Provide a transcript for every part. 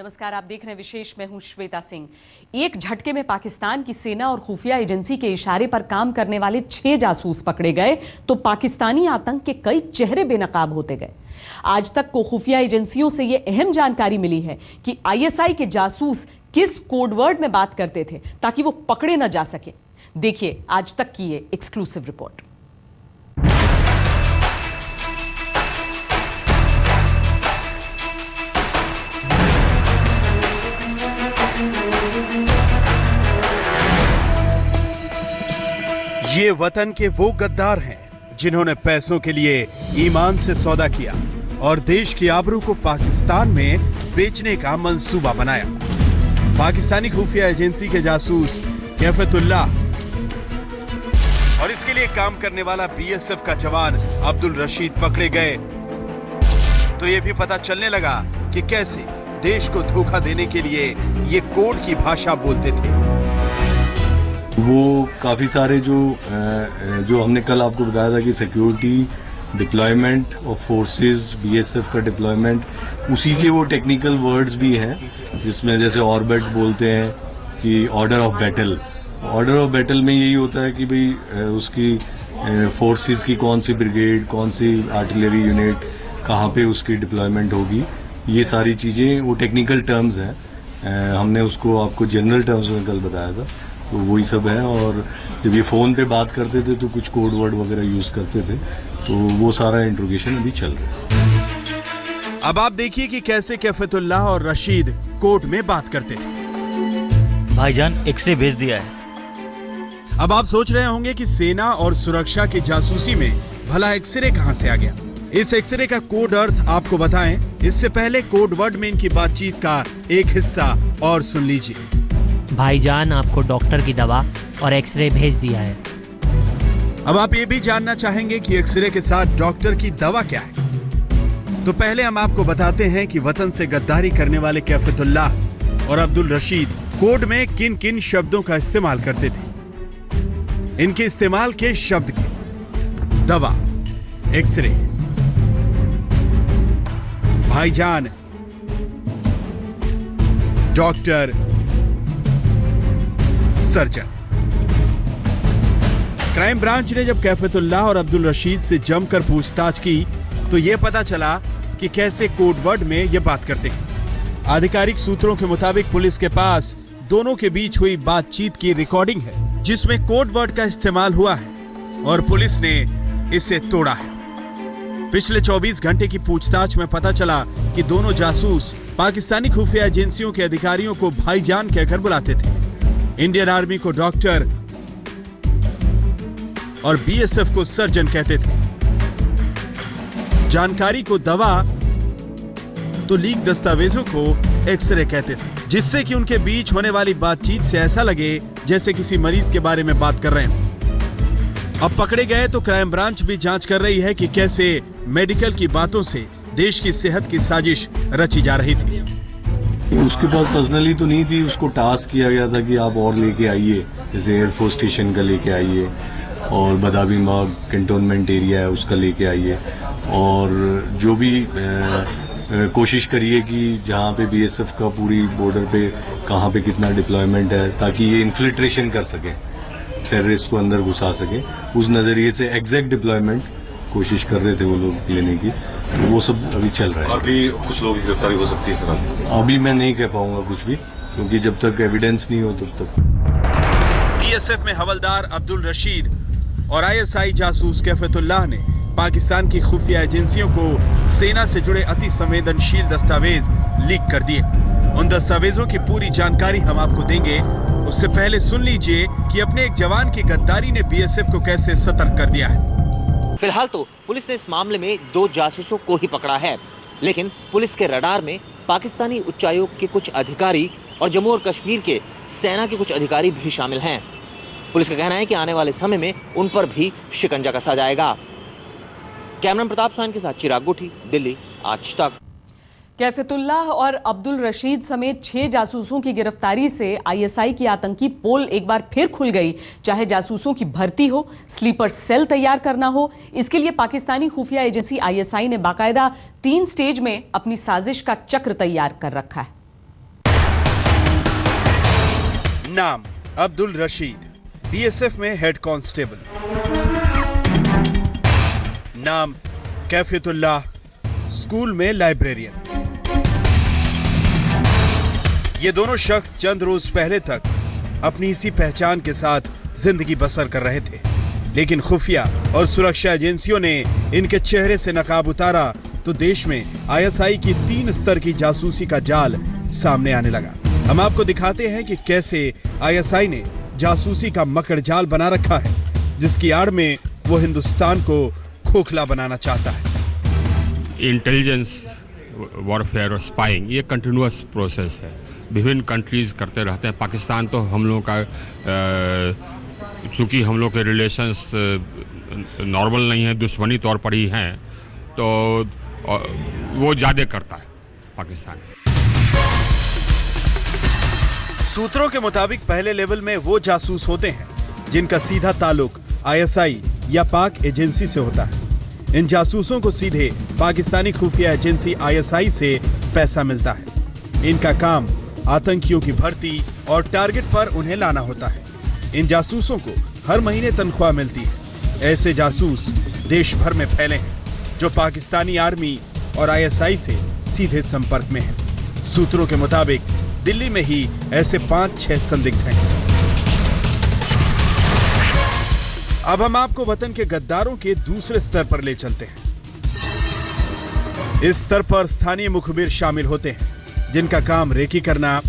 नमस्कार, आप देख रहे हैं विशेष। मैं हूं श्वेता सिंह। एक झटके में पाकिस्तान की सेना और खुफिया एजेंसी के इशारे पर काम करने वाले 6 जासूस पकड़े गए तो पाकिस्तानी आतंक के कई चेहरे बेनकाब होते गए। आज तक को खुफिया एजेंसियों से यह अहम जानकारी मिली है कि आईएसआई के जासूस किस कोडवर्ड में बात करते थे ताकि वो पकड़े न जा सके। देखिए आज तक की ये एक्सक्लूसिव रिपोर्ट। ये वतन के वो गद्दार हैं जिन्होंने पैसों के लिए ईमान से सौदा किया और देश की आबरू को पाकिस्तान में बेचने का मंसूबा बनाया। पाकिस्तानी खुफिया एजेंसी के जासूस कैफतुल्लाह और इसके लिए काम करने वाला बीएसएफ का जवान अब्दुल रशीद पकड़े गए तो ये भी पता चलने लगा कि कैसे देश को धोखा देने के लिए ये कोड की भाषा बोलते थे। वो काफ़ी सारे जो हमने कल आपको बताया था कि security deployment of forces, BSF का डिप्लॉयमेंट, उसी के वो टेक्निकल वर्ड्स भी हैं जिसमें जैसे ऑर्बिट बोलते हैं कि order of battle. Order of battle में यही होता है कि भाई उसकी फोर्सेस की कौन सी ब्रिगेड, कौन सी आर्टिलरी यूनिट, कहाँ पे उसकी डिप्लॉयमेंट होगी, ये सारी चीज़ें वो टेक्निकल टर्म्स हैं। हमने उसको आपको जनरल टर्म्स में कल बताया था, तो वही सब है। और जब ये फ़ोन पे बात करते थे तो कुछ कोड वर्ड वगैरह यूज़ करते थे, तो वो सारा इंट्रोगेशन अभी चल रहा है। अब आप देखिए कि कैसे कैफतुल्लाह और रशीद कोर्ट में बात करते थे। भाईजान एक्सरे भेज दिया है। अब आप सोच रहे होंगे कि सेना और सुरक्षा की जासूसी में भला एक्सरे कहां से आ गया। इस एक्सरे का कोड अर्थ आपको बताएं, इससे पहले कोड वर्ड में इनकी बातचीत का एक हिस्सा और सुन लीजिए। भाईजान आपको डॉक्टर की दवा और एक्सरे भेज दिया है। अब आप ये भी जानना चाहेंगे कि एक्सरे के साथ डॉक्टर की दवा क्या है, तो पहले हम आपको बताते हैं कि वतन से गद्दारी करने वाले कैफतुल्लाह और अब्दुल रशीद कोड में किन किन शब्दों का इस्तेमाल करते थे। इनके इस्तेमाल के शब्द के दवा, एक्सरे, भाईजान, डॉक्टर, सर्जन। क्राइम ब्रांच ने जब कैफतुल्लाह और अब्दुल रशीद से जमकर पूछताछ की तो यह पता चला कि कैसे कोड वर्ड में ये बात करते हैं। आधिकारिक सूत्रों के मुताबिक पुलिस के पास दोनों के बीच हुई बातचीत की रिकॉर्डिंग है जिसमें कोड वर्ड का इस्तेमाल हुआ है और पुलिस ने इसे तोड़ा है। पिछले 24 घंटे की पूछताछ में पता चला कि दोनों जासूस पाकिस्तानी खुफिया एजेंसियों के अधिकारियों को भाईजान कहकर बुलाते थे, इंडियन आर्मी को डॉक्टर और बीएसएफ को सर्जन कहते थे, जानकारी को दवा तो लीक दस्तावेजों को एक्सरे कहते थे, जिससे कि उनके बीच होने वाली बातचीत से ऐसा लगे जैसे किसी मरीज के बारे में बात कर रहे हैं। अब पकड़े गए तो क्राइम ब्रांच भी जांच कर रही है कि कैसे मेडिकल की बातों से देश की सेहत की साजिश रची जा रही थी। उसके पास पर्सनली तो नहीं थी, उसको टास्क किया गया था कि आप और लेके आइए, जैसे एयरफोर्स स्टेशन का लेके आइए और बदामी बाग कैंटोनमेंट एरिया है उसका लेके आइए, और जो भी कोशिश करिए कि जहाँ पे बीएसएफ का पूरी बॉर्डर पे कहाँ पे कितना डिप्लॉयमेंट है ताकि ये इन्फिल्ट्रेशन कर सके, टेररिस्ट को अंदर घुसा सके। उस नज़रिए से एग्जैक्ट डिप्लॉयमेंट कोशिश कर रहे थे वो लोग लेने की, तो वो सब अभी चल रहा है। अभी कुछ लोगों की गिरफ्तारी हो सकती है। अभी मैं नहीं कह पाऊंगा कुछ भी, क्योंकि जब तक एविडेंस नहीं हो तब तक। बीएसएफ में हवलदार अब्दुल रशीद और आईएसआई जासूस कैफतुल्लाह ने पाकिस्तान की खुफिया एजेंसियों को सेना से जुड़े अति संवेदनशील दस्तावेज लीक कर दिए। उन दस्तावेजों की पूरी जानकारी हम आपको देंगे, उससे पहले सुन लीजिए कि अपने एक जवान की गद्दारी ने बीएसएफ को कैसे सतर्क कर दिया है। फिलहाल तो पुलिस ने इस मामले में 2 जासूसों को ही पकड़ा है, लेकिन पुलिस के रडार में पाकिस्तानी उच्चायोग के कुछ अधिकारी और जम्मू और कश्मीर के सेना के कुछ अधिकारी भी शामिल हैं। पुलिस का कहना है कि आने वाले समय में उन पर भी शिकंजा कसा जाएगा। कैमरामैन प्रताप सोहन के साथ चिराग गुठी, दिल्ली, आज तक। कैफतुल्लाह और अब्दुल रशीद समेत 6 जासूसों की गिरफ्तारी से आईएसआई की आतंकी पोल एक बार फिर खुल गई। चाहे जासूसों की भर्ती हो, स्लीपर सेल तैयार करना हो, इसके लिए पाकिस्तानी खुफिया एजेंसी आईएसआई ने बाकायदा 3 स्टेज में अपनी साजिश का चक्र तैयार कर रखा है। नाम अब्दुल रशीद, बीएसएफ में हेड कांस्टेबल। नाम कैफियतुल्लाह, स्कूल में लाइब्रेरियन। ये दोनों शख्स चंद रोज पहले तक अपनी इसी पहचान के साथ जिंदगी बसर कर रहे थे, लेकिन खुफिया और सुरक्षा एजेंसियों ने इनके चेहरे से नकाब उतारा तो देश में आईएसआई की 3 स्तर की जासूसी का जाल सामने आने लगा। हम आपको दिखाते हैं कि कैसे आईएसआई ने जासूसी का मकड़ जाल बना रखा है, जिसकी आड़ में वो हिंदुस्तान को खोखला बनाना चाहता है। इंटेलिजेंस वॉरफेयर और स्पाइंग ये कंटिन्यूअस प्रोसेस है, विभिन्न कंट्रीज करते रहते हैं। पाकिस्तान तो हम लोगों का चूँकि हम लोग के रिलेशंस नॉर्मल नहीं है, दुश्मनी तौर पर ही हैं, तो वो ज़्यादा करता है पाकिस्तान। सूत्रों के मुताबिक पहले लेवल में वो जासूस होते हैं जिनका सीधा ताल्लुक आईएसआई या पाक एजेंसी से होता है। इन जासूसों को सीधे पाकिस्तानी खुफिया एजेंसी आईएसआई से पैसा मिलता है। इनका काम आतंकियों की भर्ती और टारगेट पर उन्हें लाना होता है। इन जासूसों को हर महीने तनख्वाह मिलती है। ऐसे जासूस देश भर में फैले हैं जो पाकिस्तानी आर्मी और आईएसआई से सीधे संपर्क में हैं। सूत्रों के मुताबिक दिल्ली में ही ऐसे 5-6 संदिग्ध हैं। अब हम आपको वतन के गद्दारों के दूसरे स्तर पर ले चलते हैं। इस स्तर पर स्थानीय मुखबिर शामिल होते हैं, जिनका काम रेकी करना,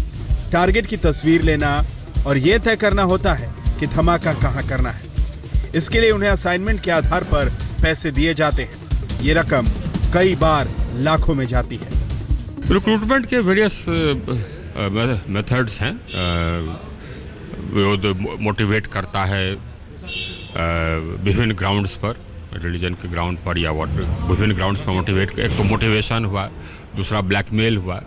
टारगेट की तस्वीर लेना और यह तय करना होता है कि धमाका कहां करना है। इसके लिए उन्हें असाइनमेंट के आधार पर पैसे दिए जाते हैं। ये रकम कई बार लाखों में जाती है। रिक्रूटमेंट के वेरियस मेथड्स हैं। वो मोटिवेट करता है विभिन्न ग्राउंड्स पर, रिलीजन के ग्राउंड पर या विभिन्न ग्राउंड्स पर मोटिवेट। एक तो मोटिवेशन हुआ, दूसरा ब्लैकमेल हुआ,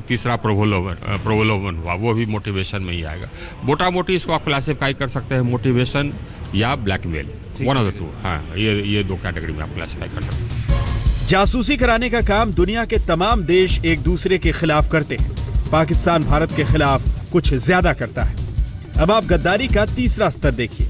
तीसरा प्रोवोलोवन हुआ, वो भी मोटिवेशन में ही आएगा। मोटा मोटी इसको आप क्लासिफाई कर सकते हैं मोटिवेशन या blackmail, one of the two. हाँ, ये 2 कैटेगरी में आप क्लासिफाई कर सकते हैं। जासूसी कराने का काम दुनिया के तमाम देश एक दूसरे के खिलाफ करते हैं। पाकिस्तान भारत के खिलाफ कुछ ज्यादा करता है। अब आप गद्दारी का तीसरा स्तर देखिए।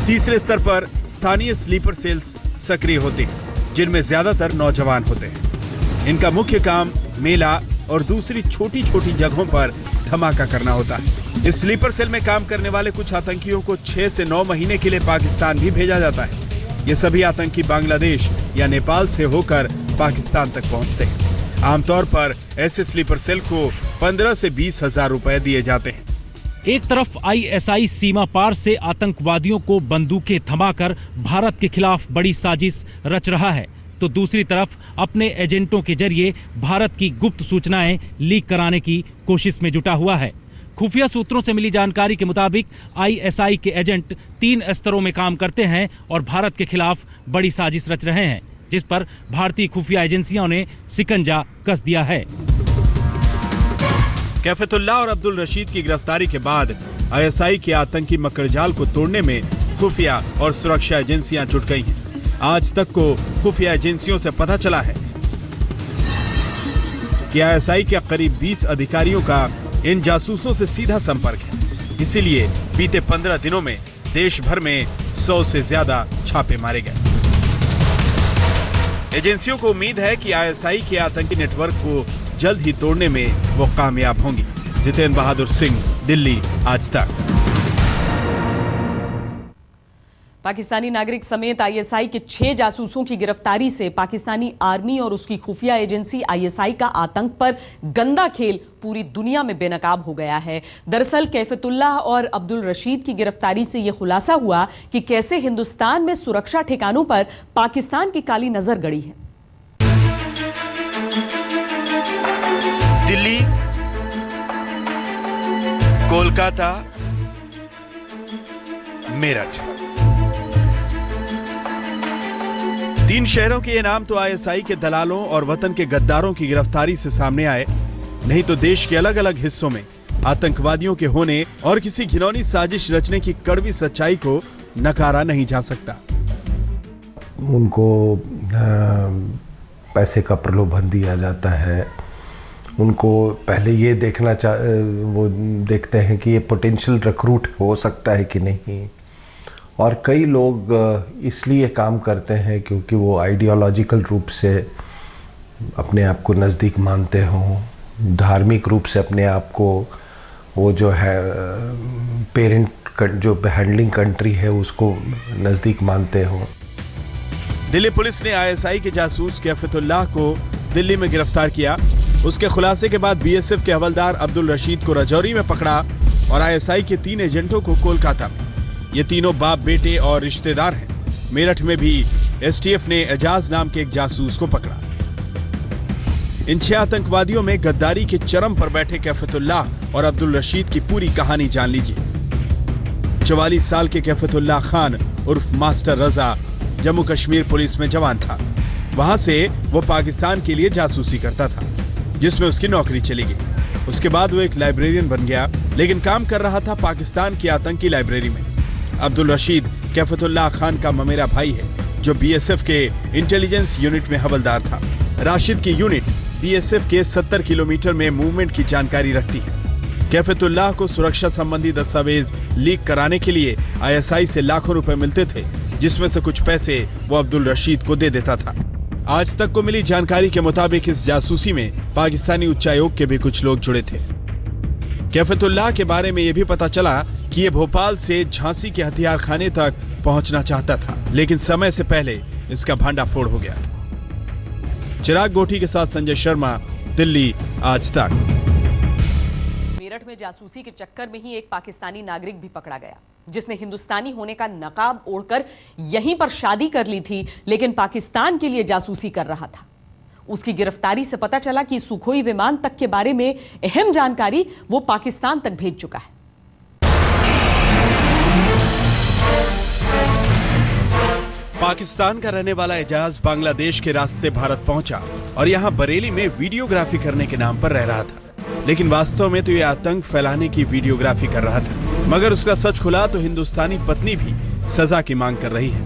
तीसरे स्तर पर स्थानीय स्लीपर सेल्स सक्रिय होते हैं, जिनमें ज्यादातर नौजवान होते हैं। इनका मुख्य काम मेला और दूसरी छोटी छोटी जगहों पर धमाका करना होता है। इस स्लीपर सेल में काम करने वाले कुछ आतंकियों को 6 से 9 महीने के लिए पाकिस्तान भी भेजा जाता है। ये सभी आतंकी बांग्लादेश या नेपाल से होकर पाकिस्तान तक पहुंचते हैं। आमतौर पर ऐसे स्लीपर सेल को 15 से 20 हजार रुपए दिए जाते हैं। एक तरफ आईएसआई सीमा पार से आतंकवादियों को बंदूकें थमाकर भारत के खिलाफ बड़ी साजिश रच रहा है, तो दूसरी तरफ अपने एजेंटों के जरिए भारत की गुप्त सूचनाएं लीक कराने की कोशिश में जुटा हुआ है। खुफिया सूत्रों से मिली जानकारी के मुताबिक आईएसआई के एजेंट 3 स्तरों में काम करते हैं और भारत के खिलाफ बड़ी साजिश रच रहे हैं, जिस पर भारतीय खुफिया एजेंसियों ने शिकंजा कस दिया है। कैफियतुल्लाह और अब्दुल रशीद की गिरफ्तारी के बाद आईएसआई के आतंकी मकड़जाल को तोड़ने में खुफिया और सुरक्षा एजेंसियां जुट गई हैं। आज तक को खुफिया एजेंसियों से पता चला है कि आईएसआई के करीब 20 अधिकारियों का इन जासूसों से सीधा संपर्क है। इसीलिए बीते 15 दिनों में देश भर में 100 से ज्यादा छापे मारे गए। एजेंसियों को उम्मीद है कि आईएसआई के आतंकी नेटवर्क को जल्द ही तोड़ने में वो कामयाब होंगी। जितेंद्र बहादुर सिंह, दिल्ली, आज तक। पाकिस्तानी नागरिक समेत आईएसआई के 6 जासूसों की गिरफ्तारी से पाकिस्तानी आर्मी और उसकी खुफिया एजेंसी आईएसआई का आतंक पर गंदा खेल पूरी दुनिया में बेनकाब हो गया है। दरअसल कैफियतुल्लाह और अब्दुल रशीद की गिरफ्तारी से यह खुलासा हुआ कि कैसे हिंदुस्तान में सुरक्षा ठिकानों पर पाकिस्तान की काली नजर गड़ी है। दिल्ली, कोलकाता, मेरठ, 3 शहरों के ये नाम तो आईएसआई के दलालों और वतन के गद्दारों की गिरफ्तारी से सामने आए, नहीं तो देश के अलग अलग हिस्सों में आतंकवादियों के होने और किसी घिनौनी साजिश रचने की कड़वी सच्चाई को नकारा नहीं जा सकता। उनको पैसे का प्रलोभन दिया जाता है उनको पहले ये वो देखते हैं कि ये पोटेंशियल रिक्रूट हो सकता है कि नहीं। और कई लोग इसलिए काम करते हैं क्योंकि वो आइडियोलॉजिकल रूप से अपने आप को नज़दीक मानते हों, धार्मिक रूप से अपने आप को वो जो है पेरेंट जो हैंडलिंग कंट्री है उसको नज़दीक मानते हों। दिल्ली पुलिस ने आईएसआई के जासूस कैफतुल्लाह को दिल्ली में गिरफ्तार किया। उसके खुलासे के बाद बीएसएफ के हवलदार अब्दुल रशीद को राजौरी में पकड़ा और आईएसआई के 3 एजेंटों को कोलकाता में। ये तीनों बाप बेटे और रिश्तेदार हैं। मेरठ में भी एसटीएफ ने एजाज नाम के एक जासूस को पकड़ा। इन 6 आतंकवादियों में गद्दारी के चरम पर बैठे कैफतुल्लाह और अब्दुल रशीद की पूरी कहानी जान लीजिए। 44 साल के कैफतुल्लाह खान उर्फ मास्टर रजा जम्मू कश्मीर पुलिस में जवान था। वहां से वो पाकिस्तान के लिए जासूसी करता था, जिसमें उसकी नौकरी चली गई। उसके बाद वो एक लाइब्रेरियन बन गया, लेकिन काम कर रहा था पाकिस्तान की आतंकी लाइब्रेरी में। अब्दुल रशीद कैफतुल्लाह खान का ममेरा भाई है, जो बीएसएफ के इंटेलिजेंस यूनिट में हवलदार था। राशिद की यूनिट बीएसएफ के 70 किलोमीटर में मूवमेंट की जानकारी रखती है। कैफतुल्लाह को सुरक्षा संबंधी दस्तावेज लीक कराने के लिए आईएसआई से लाखों रुपए मिलते थे, जिसमें से कुछ पैसे वो अब्दुल रशीद को दे देता था। आज तक को मिली जानकारी के मुताबिक इस जासूसी में पाकिस्तानी उच्चायोग के भी कुछ लोग जुड़े थे। कैफतुल्लाह के बारे में यह भी पता चला कि ये भोपाल से झांसी के हथियार खाने तक पहुंचना चाहता था, लेकिन समय से पहले इसका भंडाफोड़ हो गया। चिराग गोठी के साथ संजय शर्मा, दिल्ली आज तक। मेरठ में जासूसी के चक्कर में ही एक पाकिस्तानी नागरिक भी पकड़ा गया, जिसने हिंदुस्तानी होने का नकाब ओढ़कर यहीं पर शादी कर ली थी, लेकिन पाकिस्तान के लिए जासूसी कर रहा था। उसकी गिरफ्तारी से पता चला कि सुखोई विमान तक के बारे में अहम जानकारी वो पाकिस्तान तक भेज चुका है। पाकिस्तान का रहने वाला एजाज बांग्लादेश के रास्ते भारत पहुंचा और यहां बरेली में वीडियोग्राफी करने के नाम पर रह रहा था, लेकिन वास्तव में तो यह आतंक फैलाने की वीडियोग्राफी कर रहा था। मगर उसका सच खुला तो हिंदुस्तानी पत्नी भी सजा की मांग कर रही है।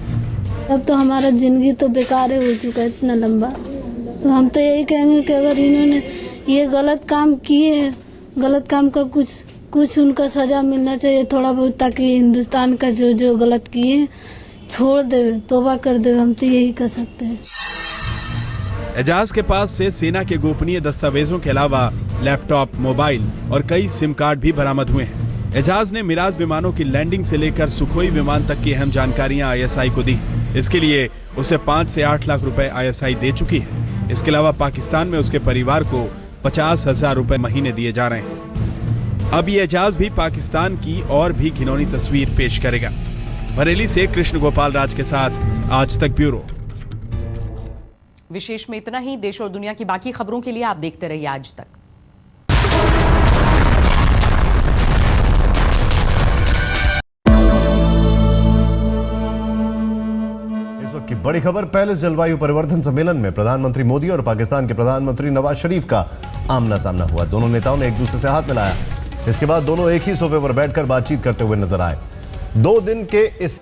अब तो हमारा जिंदगी तो बेकार हो चुका है इतना लंबा। तो हम तो यही कहेंगे कि अगर इन्होंने ये गलत काम किए हैं, गलत काम का कुछ उनका सजा मिलना चाहिए थोड़ा बहुत, ताकि हिंदुस्तान का जो गलत किए छोड़ दे, तौबा कर दे। हम तो यही कर सकते हैं। एजाज के पास से सेना के गोपनीय दस्तावेजों के अलावा लैपटॉप, मोबाइल और कई सिम कार्ड भी बरामद हुए हैं। एजाज ने मिराज विमानों की लैंडिंग से लेकर सुखोई विमान तक की अहम जानकारियां आईएसआई को दी। इसके लिए उसे 5 से 8 लाख रुपए आईएसआई दे चुकी है। इसके अलावा पाकिस्तान में उसके परिवार को 50,000 रुपए महीने दिए जा रहे हैं। अब ये एजाज भी पाकिस्तान की और भी घिनौनी तस्वीर पेश करेगा। बरेली से कृष्ण गोपाल राज के साथ आज तक ब्यूरो। विशेष में इतना ही। देश और दुनिया की बाकी खबरों के लिए आप देखते रहिए आज तक। इस वक्त की बड़ी खबर, पेरिस जलवायु परिवर्तन सम्मेलन में प्रधानमंत्री मोदी और पाकिस्तान के प्रधानमंत्री नवाज शरीफ का आमना सामना हुआ। दोनों नेताओं ने एक दूसरे से हाथ मिलाया। इसके बाद दोनों एक ही सोफे पर बैठकर बातचीत करते हुए नजर आए। 2 दिन के इस